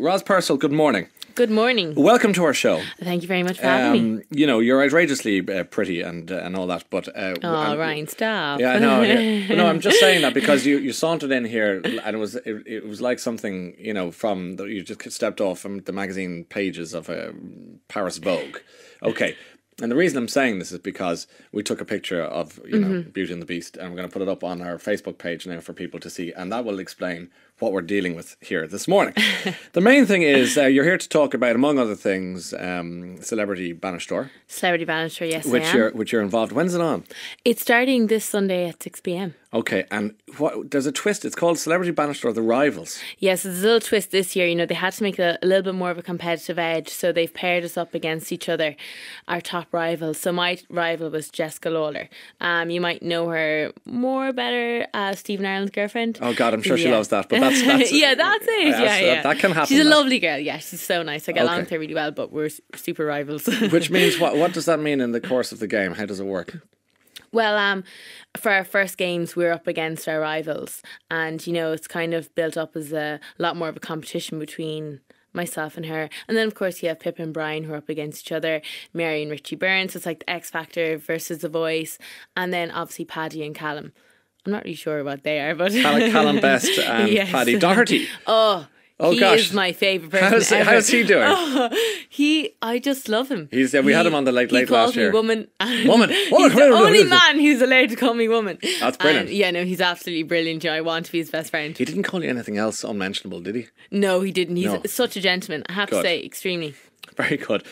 Roz Purcell, good morning. Good morning. Welcome to our show. Thank you very much for having me. You know, you're outrageously pretty and all that, but... Ryan, stop. Yeah, I know. Yeah. But no, I'm just saying that because you sauntered in here and it was like something, you know, you just stepped off from the magazine pages of Paris Vogue. Okay. And the reason I'm saying this is because we took a picture of, you know, Beauty and the Beast, and we're going to put it up on our Facebook page now for people to see, and that will explain what we're dealing with here this morning. The main thing is you're here to talk about, among other things, Celebrity Bannister. Celebrity Bannister, yes, which you're involved. When's it on? It's starting this Sunday at 6 p.m. Okay, and there's a twist. It's called Celebrity Bannister: The Rivals. Yes, there's a little twist this year. You know, they had to make it a little bit more of a competitive edge, so they've paired us up against each other, our top rivals. So my rival was Jessica Lawler. You might know her better as Stephen Ireland's girlfriend. Oh God, I'm sure she loves that. But that's yeah, that's it. Yeah. That can happen. She's a lovely girl. Yeah, she's so nice. I get along with her really well, but we're super rivals. Which means what does that mean in the course of the game? How does it work? Well, for our first games, we're up against our rivals, and you know it's kind of built up as a lot more of a competition between myself and her. And then of course you have Pip and Brian who are up against each other, Mary and Richie Byrne, so it's like the X Factor versus The Voice, and then obviously Paddy and Callum. I'm not really sure what they are, but Callum Best and yes. Paddy Doherty. He is my favourite person ever. How's he doing? I just love him. We had him on the late last year. He calls me woman. He's the only man who's allowed to call me woman. That's brilliant. He's absolutely brilliant. I want to be his best friend. He didn't call you anything else unmentionable, did he? No, he didn't. He's such a gentleman. I have to say, extremely. Very good.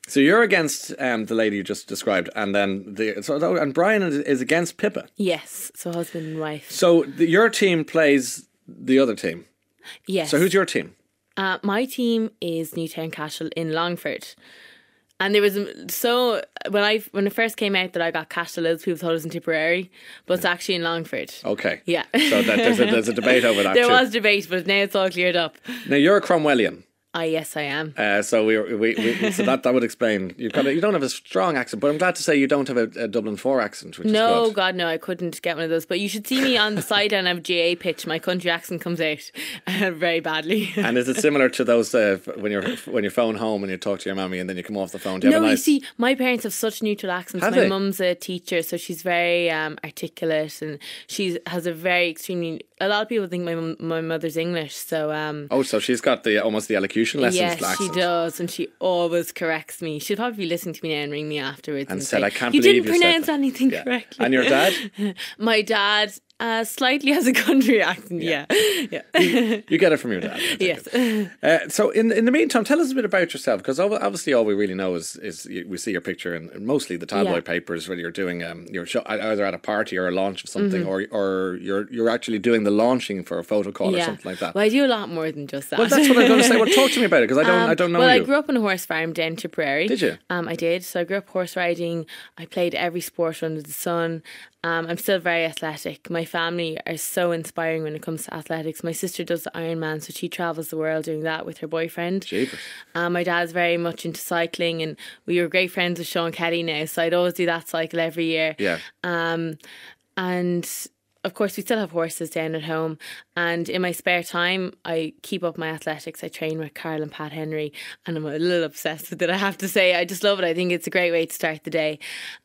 So you're against the lady you just described, and then and Brian is against Pippa. Yes, so husband and wife. So your team plays the other team. Yes. So who's your team? My team is Newtown Cashel in Longford. And there was when it first came out that I got Cashel, loads of people thought it was in Tipperary, but it's actually in Longford. Okay. Yeah. So there's a debate over that. There was debate, but now it's all cleared up. Now you're a Cromwellian. Yes, I am. So so that would explain. You don't have a strong accent, but I'm glad to say you don't have a Dublin 4 accent, which is good. No, God, no, I couldn't get one of those. But you should see me on the side and of GA pitch. My country accent comes out very badly. And is it similar to those when you phone home and you talk to your mammy and then you come off the phone? You see, my parents have such neutral accents. My mum's a teacher, so she's very articulate, and she has a very extremely. A lot of people think my mother's English, so. So she's got almost the elocution lessons. Yes, she does, and she always corrects me. She'll probably be listening to me now and ring me afterwards and said, say, "I can't you believe didn't pronounce anything correctly." And your dad? My dad slightly has a country accent. Yeah. You get it from your dad. Yes. So in the meantime, tell us a bit about yourself, because obviously all we really know is we see your picture in mostly the tabloid papers when you're doing your show, either at a party or a launch of something, or you're actually doing the launching for a photo call or something like that. Well, I do a lot more than just that. Well, that's what I'm going to say. Well, talk to me about it, because I don't know. Well, you. I grew up on a horse farm down in Tipperary. Did you? I did. So I grew up horse riding. I played every sport under the sun. I'm still very athletic. My family are so inspiring when it comes to athletics. My sister does the Ironman, so she travels the world doing that with her boyfriend. Jeepers. My dad's very much into cycling, and we were great friends with Sean Kelly now, so I'd always do that cycle every year. Yeah. And of course, we still have horses down at home. And in my spare time, I keep up my athletics. I train with Carl and Pat Henry, and I'm a little obsessed with it, I have to say. I just love it. I think it's a great way to start the day.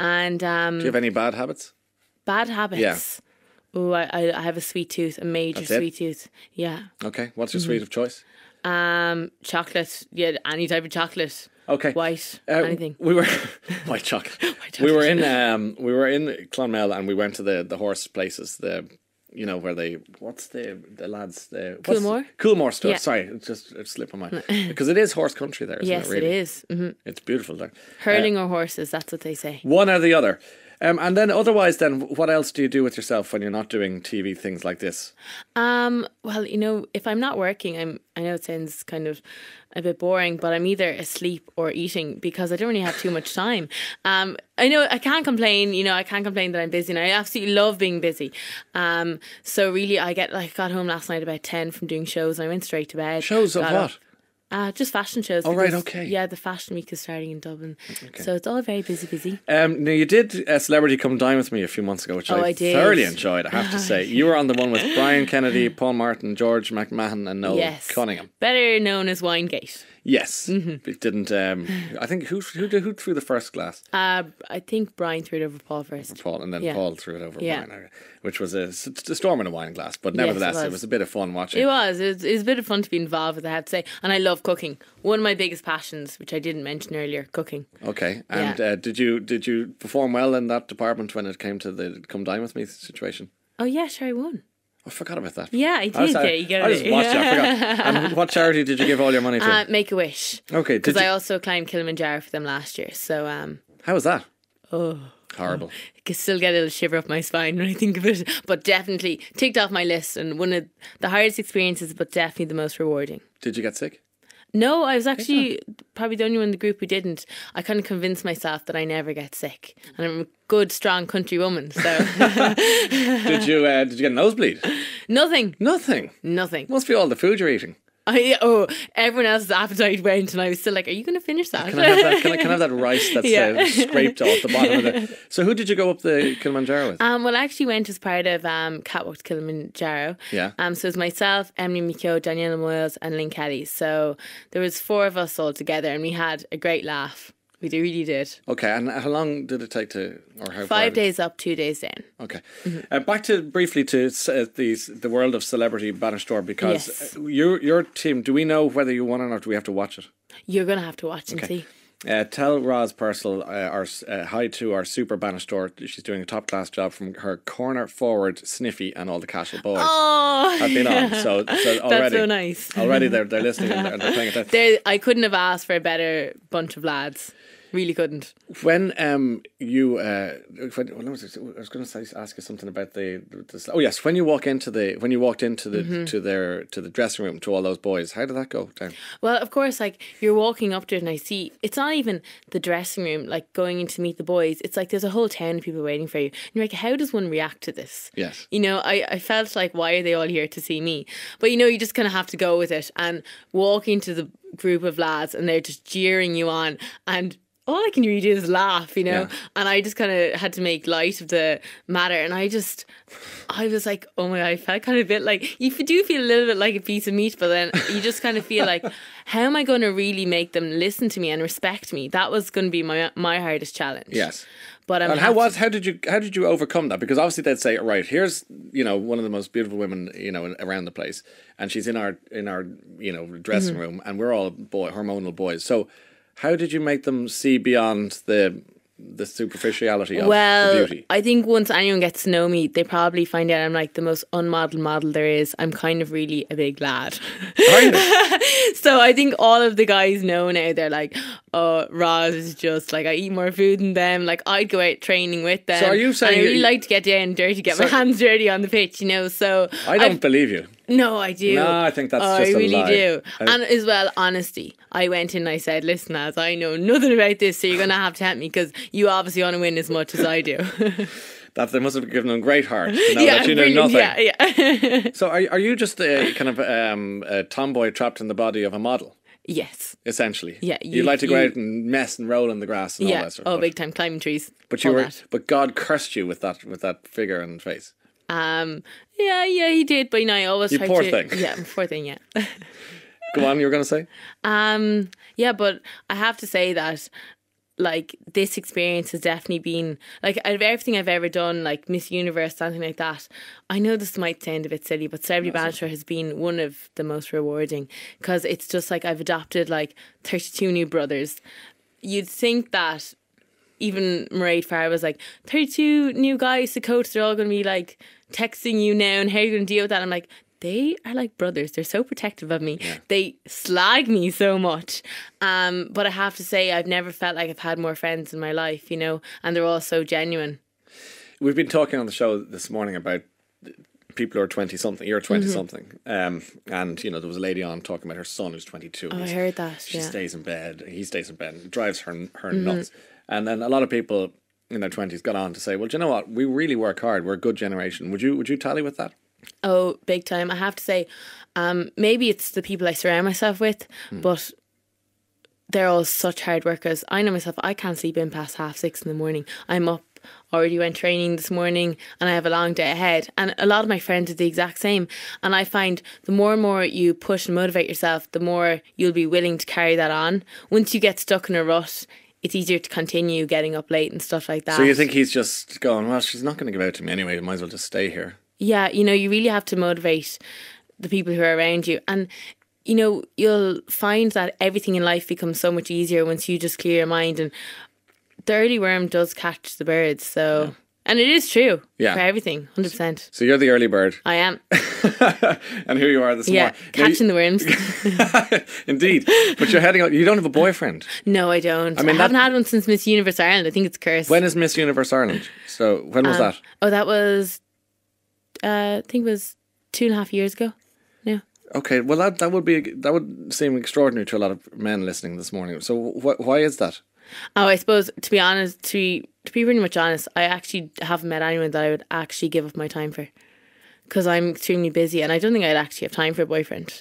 And do you have any bad habits? Bad habits? Yeah. Oh, I have a sweet tooth, a major sweet tooth. Yeah. Okay. What's your sweet of choice? Chocolate. Yeah, any type of chocolate. Okay. White. Anything. We were white chocolate. We were in Clonmel, and we went to the horse places. Where what's the lads? Coolmore? Coolmore stuff. Yeah. Sorry, it slipped my mind. Because it is horse country there, isn't yes, it? Really? It is. Mm-hmm. It's beautiful there. Hurling or horses, that's what they say. One or the other. And then otherwise then, what else do you do with yourself when you're not doing TV things like this? Well, if I'm not working, I know it sounds kind of a bit boring, but I'm either asleep or eating, because I don't really have too much time. I know I can't complain, I can't complain that I'm busy, and I absolutely love being busy. So really I got home last night about 10 from doing shows, and I went straight to bed. Shows of what? Just fashion shows. Oh, right, because, okay. Yeah, the Fashion Week is starting in Dublin. So it's all very busy. Now, you did a Celebrity Come Dine with me a few months ago, which I did. thoroughly enjoyed, I have to say. You were on the one with Brian Kennedy, Paul Martin, George McMahon and Noel Cunningham. Better known as Winegate. Yes. It didn't... I think who threw the first glass? I think Brian threw it over Paul first. Paul, and then Paul threw it over Brian, which was a storm in a wine glass. But nevertheless, it was a bit of fun watching. It was a bit of fun to be involved with, I have to say. And I love cooking. One of my biggest passions, which I didn't mention earlier, cooking. Okay. And did you perform well in that department when it came to the Come Dine With Me situation? Oh, yeah, sure, I won. I forgot about that. Yeah, I did. I just watched it. I forgot. And what charity did you give all your money to? Make-A-Wish. Okay. Because I also climbed Kilimanjaro for them last year. So how was that? Oh, horrible. I can still get a little shiver up my spine when I think of it. But definitely ticked off my list, and one of the hardest experiences, but definitely the most rewarding. Did you get sick? No, I was actually probably the only one in the group who didn't. I kind of convinced myself that I never get sick, and I'm a good, strong country woman. So, did you get a nosebleed? Nothing. Must be all the food you're eating. Everyone else's appetite went, and I was still like, "Are you going to finish that?" Can I have that rice that's scraped off the bottom of it? So, who did you go up the Kilimanjaro with? Well, I actually went as part of Catwalk to Kilimanjaro. Yeah. So it was myself, Emily McKeough, Daniela Moyles, and Lynn Kelly. So there was 4 of us all together, and we had a great laugh. We really did. Okay, and how long did it take to, or how 5 days up, 2 days down. Okay. Back briefly to the world of Celebrity Bannister, because your team, do we know whether you won or not? Do we have to watch it? You're going to have to watch and see. Tell Roz Purcell hi to our super Bannister. She's doing a top class job from her corner forward, Sniffy, and all the Cashel boys have been on. So already, that's so nice. Already they're listening and they're playing it. I couldn't have asked for a better bunch of lads. Really couldn't. When I was going to ask you something about when you walked into the dressing room to all those boys, how did that go down? Well, of course, like you're walking up to it, and I see it's not even the dressing room, like going in to meet the boys. It's like there's a whole town of people waiting for you. And you're like, how does one react to this? Yes. I felt like, why are they all here to see me? But you just kind of have to go with it and walk into the group of lads, and they're just jeering you on, and all I can really do is laugh, and I just kind of had to make light of the matter, and I was like, oh my God, I felt kind of a bit like, you do feel a little bit like a piece of meat, but then you just kind of feel like, how am I going to really make them listen to me and respect me? That was going to be my hardest challenge. Yes. But and how did you overcome that? Because obviously they'd say, right, here's one of the most beautiful women around the place, and she's in our dressing room, and we're all hormonal boys. So how did you make them see beyond the superficiality of the beauty? I think once anyone gets to know me, they probably find out I'm like the most unmodelled model there is. I'm kind of really a big lad. Are you? So I think all of the guys know now. They're like, oh, Roz is just like, I eat more food than them. Like, I'd go out training with them. So are you saying... And I really like to get down and dirty, get my hands dirty on the pitch, so... I don't believe you. No, I do. No, I think that's just a lie. I really do. And as well, honesty. I went in and I said, listen, lads, I know nothing about this, so you're going to have to help me, because you obviously want to win as much as I do. That they must have given them great heart to know that you know nothing. Yeah. So are you just a kind of a tomboy trapped in the body of a model? Yes. Essentially. Yeah. You like to go out and mess and roll in the grass and all that sort of stuff. Big time, climbing trees. But God cursed you with that figure and face. Yeah, he did, but I always tried poor to... thing. Yeah, poor thing, yeah. Go on, you were going to say? Yeah, but I have to say that, like, this experience has definitely been, like, out of everything I've ever done, like Miss Universe, something like that, I know this might sound a bit silly, but Celebrity Bannister has been one of the most rewarding, because it's just like I've adopted like 32 new brothers. You'd think that even Mairead Farr was like, 32 new guys to coach, they're all going to be like texting you now, and how are you going to deal with that? I'm like, they are like brothers. They're so protective of me. Yeah. They slag me so much. But I have to say, I've never felt like I've had more friends in my life, and they're all so genuine. We've been talking on the show this morning about people who are 20-something. You're 20-something. And, there was a lady on talking about her son who's 22. Oh, I heard that. She stays in bed. He stays in bed. It drives her nuts. And then a lot of people in their 20s got on to say, well, do you know what? We really work hard. We're a good generation. Would you tally with that? Oh, big time. I have to say, maybe it's the people I surround myself with, but they're all such hard workers. I know myself, I can't sleep in past 6:30 in the morning. I'm up, already went training this morning, and I have a long day ahead. And a lot of my friends are the exact same. And I find the more and more you push and motivate yourself, the more you'll be willing to carry that on. Once you get stuck in a rut, it's easier to continue getting up late and stuff like that. So you think he's just going, well, she's not going to give out to me anyway, might as well just stay here. Yeah, you know, you really have to motivate the people who are around you. And you know, you'll find that everything in life becomes so much easier once you just clear your mind. And the early worm does catch the birds. So, and it is true for everything, 100%. So you're the early bird. I am. And here you are this morning. Catching the worms. Indeed. But you're heading out. You don't have a boyfriend? No, I don't. I haven't had one since Miss Universe Ireland. I think it's cursed. When is Miss Universe Ireland? So when was that? Oh, that was, I think it was 2.5 years ago. Yeah. Okay, well that would seem extraordinary to a lot of men listening this morning. So why is that? Oh, I suppose to be honest, to be pretty much honest, I actually haven't met anyone that I would actually give up my time for, because I'm extremely busy and I don't think I'd actually have time for a boyfriend.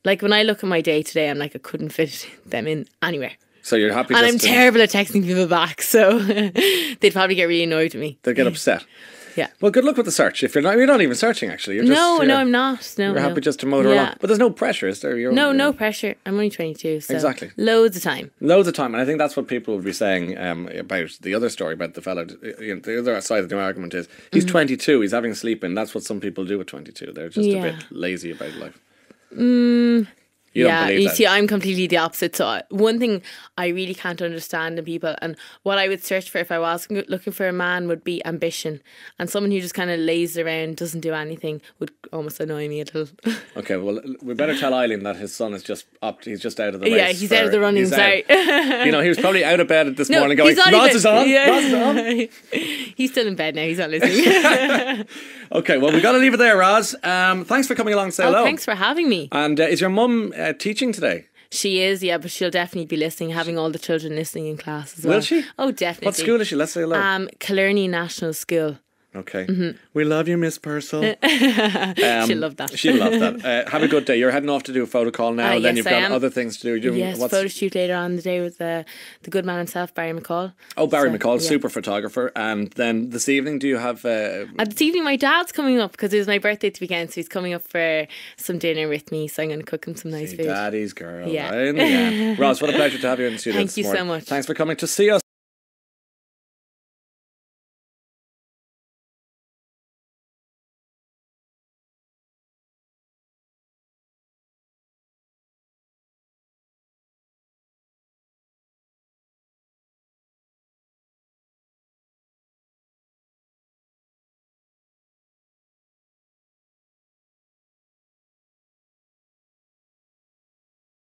Like when I look at my day today, I'm like, I couldn't fit them in anywhere. So you're happy? And I'm terrible at texting people back, so they'd probably get really annoyed with me. They'd get upset. Yeah. Well, good luck with the search. If you're not even searching, actually. You're just, no, I'm not. No, you're happy just to motor along. But there's no pressure, is there? No pressure. I'm only 22, so exactly. Loads of time. Loads of time, and I think that's what people would be saying about the other story about the fella. The other side of the argument is he's 22. He's having a sleep in. That's what some people do at 22. They're just a bit lazy about life. You don't believe that. See, I'm completely the opposite. So one thing I really can't understand in people, and what I would search for if I was looking for a man, would be ambition. And someone who just kind of lays around, doesn't do anything, would almost annoy me a little. Okay, well, we better tell Eileen that his son is just he's just out of the race. Yeah, he's out of the running, sorry. You know, he was probably out of bed this morning going, Roz is on, Roz is on. He's still in bed now, he's not listening. Okay, well, we got to leave it there, Roz. Thanks for coming along to say hello. Thanks for having me. And is your mum teaching today? She is, yeah, but she'll definitely be listening, having all the children listening in class as well. Will she? Oh, definitely. What school is she? Let's say hello. Killarney National School. Okay. We love you, Miss Purcell. She'll love that. She'll love that. Have a good day. You're heading off to do a photo call now, and then you've got other things to do. Yes, photo shoot later on the day with the good man himself, Barry McCall. Oh, Barry McCall, super photographer. And then this evening, do you have... This evening, my dad's coming up because it was my birthday to weekend, so he's coming up for some dinner with me, so I'm going to cook him some nice food. Daddy's girl. Yeah. Roz, what a pleasure to have you in the studio this morning. Thank you so much. Thanks for coming to see us.